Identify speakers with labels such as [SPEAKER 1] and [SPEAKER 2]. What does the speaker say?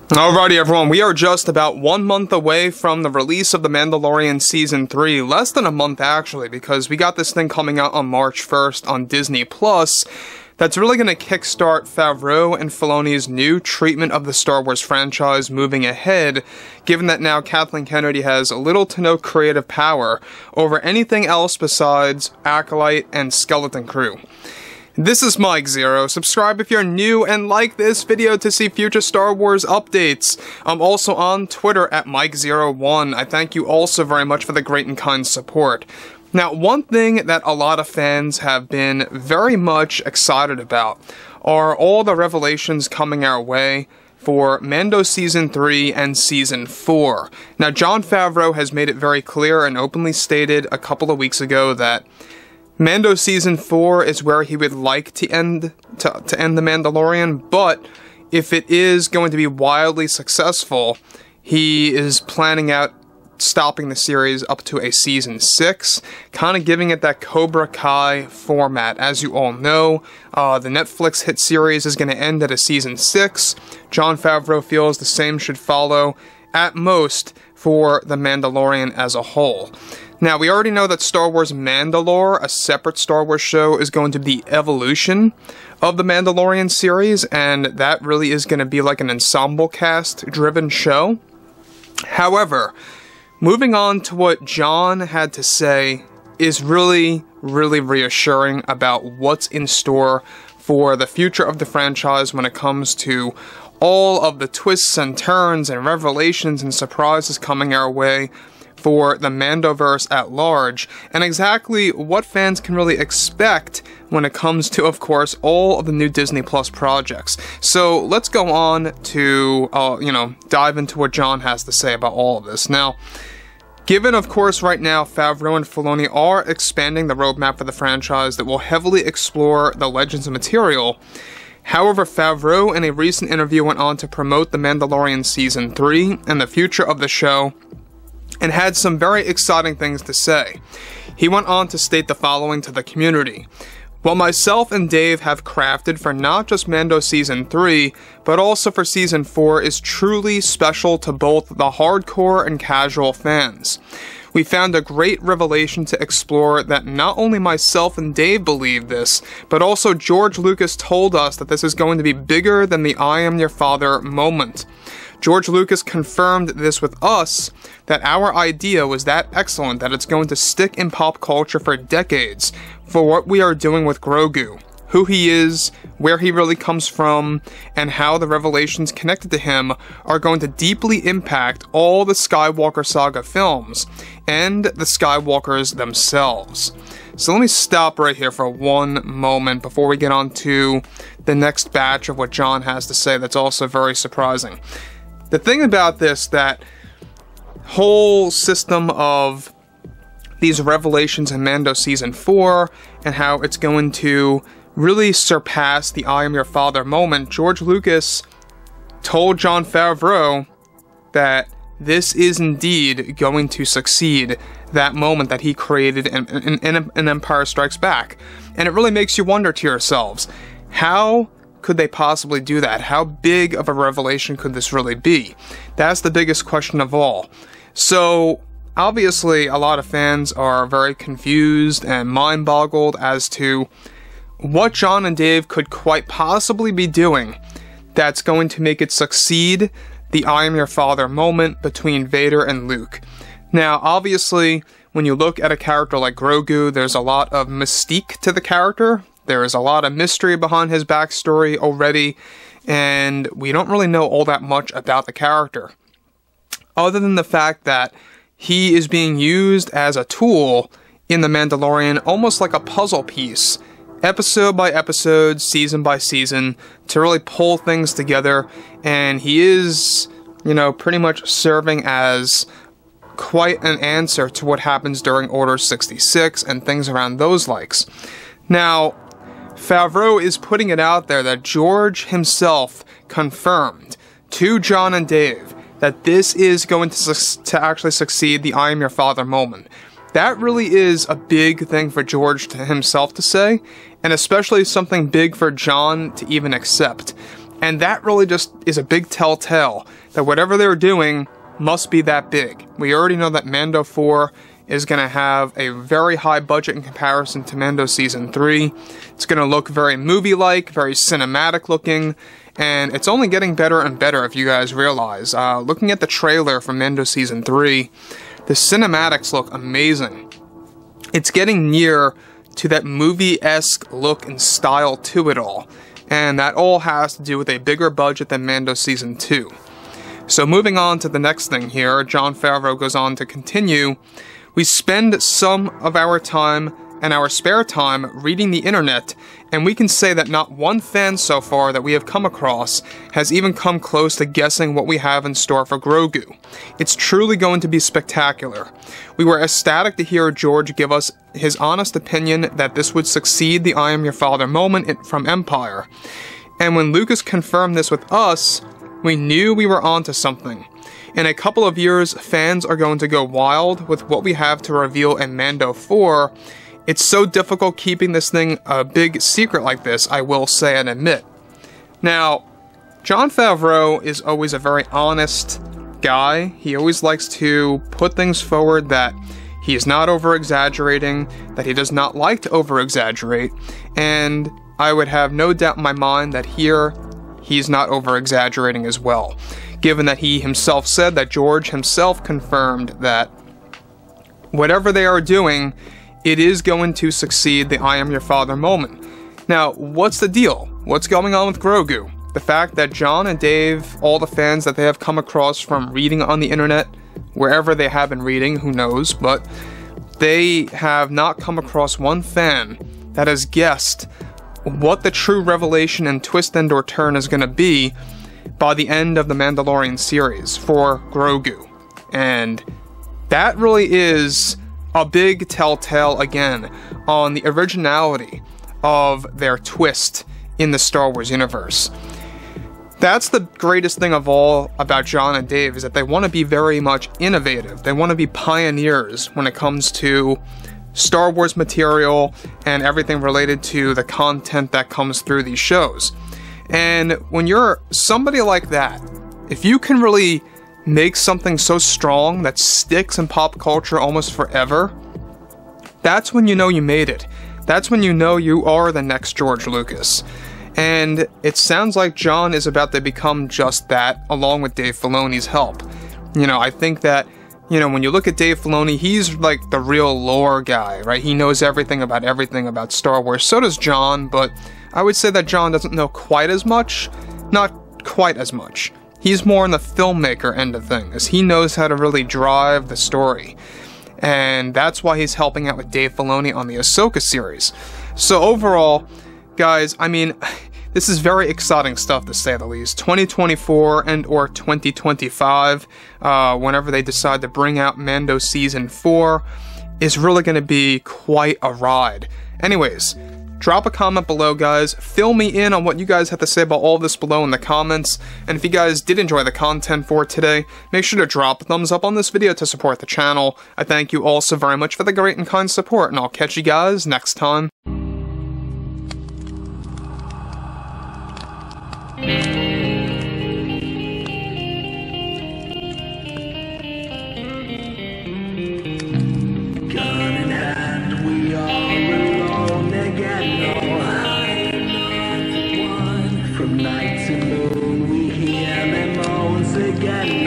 [SPEAKER 1] Alrighty everyone, we are just about 1 month away from the release of The Mandalorian Season 3. Less than a month actually, because we got this thing coming out on March 1st on Disney+. That's really going to kickstart Favreau and Filoni's new treatment of the Star Wars franchise moving ahead, given that now Kathleen Kennedy has little to no creative power over anything else besides Acolyte and Skeleton Crew. This is Mike Zero. Subscribe if you're new and like this video to see future Star Wars updates. I'm also on Twitter at Mike01. I thank you also very much for the great and kind support. Now, one thing that a lot of fans have been very much excited about are all the revelations coming our way for Mando Season 3 and Season 4. Now, Jon Favreau has made it very clear and openly stated a couple of weeks ago that Mando Season 4 is where he would like to end The Mandalorian, but if it is going to be wildly successful, he is planning out stopping the series up to a Season 6, kind of giving it that Cobra Kai format. As you all know, the Netflix hit series is going to end at a Season 6. Jon Favreau feels the same should follow, at most, for The Mandalorian as a whole. Now, we already know that Star Wars Mandalore, a separate Star Wars show, is going to be the evolution of the Mandalorian series, and that really is going to be like an ensemble cast-driven show. However, moving on to what Jon had to say is really reassuring about what's in store for the future of the franchise when it comes to all of the twists and turns and revelations and surprises coming our way for the Mandoverse at large, and exactly what fans can really expect when it comes to, of course, all of the new Disney Plus projects. So let's go on to, dive into what Jon has to say about all of this. Now, given, of course, right now, Favreau and Filoni are expanding the roadmap for the franchise that will heavily explore the Legends material. However, Favreau in a recent interview went on to promote The Mandalorian Season 3 and the future of the show, and had some very exciting things to say. He went on to state the following to the community: "What myself and Dave have crafted for not just Mando Season 3, but also for Season 4 is truly special to both the hardcore and casual fans. We found a great revelation to explore that not only myself and Dave believe this, but also George Lucas told us that this is going to be bigger than the I am your father moment. George Lucas confirmed this with us, that our idea was that excellent that it's going to stick in pop culture for decades for what we are doing with Grogu, who he is, where he really comes from, and how the revelations connected to him are going to deeply impact all the Skywalker saga films and the Skywalkers themselves." So let me stop right here for one moment before we get on to the next batch of what Jon has to say that's also very surprising. The thing about this, that whole system of these revelations in Mando Season 4 and how it's going to really surpass the I am your father moment, George Lucas told Jon Favreau that this is indeed going to succeed that moment that he created in Empire Strikes Back. And it really makes you wonder to yourselves, how could they possibly do that? How big of a revelation could this really be? That's the biggest question of all. So, obviously, a lot of fans are very confused and mind-boggled as to what Jon and Dave could quite possibly be doing that's going to make it succeed the I am your father moment between Vader and Luke. Now, obviously, when you look at a character like Grogu, there's a lot of mystique to the character. There is a lot of mystery behind his backstory already, and we don't really know all that much about the character, other than the fact that he is being used as a tool in The Mandalorian, almost like a puzzle piece, episode by episode, season by season, to really pull things together, and he is, pretty much serving as quite an answer to what happens during Order 66 and things around those likes. Now, Favreau is putting it out there that George himself confirmed to Jon and Dave that this is going to actually succeed the I am your father moment. That really is a big thing for George himself to say, and especially something big for Jon to even accept. And that really just is a big telltale that whatever they're doing must be that big. We already know that Mando 4 is going to have a very high budget in comparison to Mando Season 3. It's going to look very movie-like, very cinematic looking, and it's only getting better and better if you guys realize. Looking at the trailer for Mando Season 3, the cinematics look amazing. It's getting near to that movie-esque look and style to it all, and that all has to do with a bigger budget than Mando Season 2. So moving on to the next thing here, Jon Favreau goes on to continue. We spend some of our time and our spare time reading the internet, and we can say that not one fan so far that we have come across has even come close to guessing what we have in store for Grogu. It's truly going to be spectacular. We were ecstatic to hear George give us his honest opinion that this would succeed the I Am Your Father moment from Empire. And when Lucas confirmed this with us, we knew we were onto something. In a couple of years, fans are going to go wild with what we have to reveal in Mando 4. It's so difficult keeping this thing a big secret like this, I will say and admit. Now, Jon Favreau is always a very honest guy. He always likes to put things forward that he is not over-exaggerating, that he does not like to over-exaggerate, and I would have no doubt in my mind that here, he's not over-exaggerating as well, given that he himself said that George himself confirmed that whatever they are doing, it is going to succeed the I Am Your Father moment. Now, what's the deal? What's going on with Grogu? The fact that John and Dave, all the fans that they have come across from reading on the internet, wherever they have been reading, who knows, but they have not come across one fan that has guessed what the true revelation and twist and or turn is going to be by the end of the Mandalorian series for Grogu. And that really is a big telltale again on the originality of their twist in the Star Wars universe. That's the greatest thing of all about John and Dave, is that they want to be very much innovative. They want to be pioneers when it comes to Star Wars material and everything related to the content that comes through these shows. And when you're somebody like that, if you can really make something so strong that sticks in pop culture almost forever, that's when you know you made it. That's when you know you are the next George Lucas. And it sounds like John is about to become just that, along with Dave Filoni's help. You know, I think that, you know, when you look at Dave Filoni, he's like the real lore guy, right? He knows everything about Star Wars. So does John, but I would say that John doesn't know quite as much. Not quite as much. He's more on the filmmaker end of things. He knows how to really drive the story. And that's why he's helping out with Dave Filoni on the Ahsoka series. So overall, guys, I mean, this is very exciting stuff to say the least. 2024 and or 2025, whenever they decide to bring out Mando Season 4, is really going to be quite a ride. Anyways, drop a comment below, guys. Fill me in on what you guys have to say about all of this below in the comments. And if you guys did enjoy the content for today, make sure to drop a thumbs up on this video to support the channel. I thank you all so very much for the great and kind support, and I'll catch you guys next time.
[SPEAKER 2] From night to moon, we hear them moans again.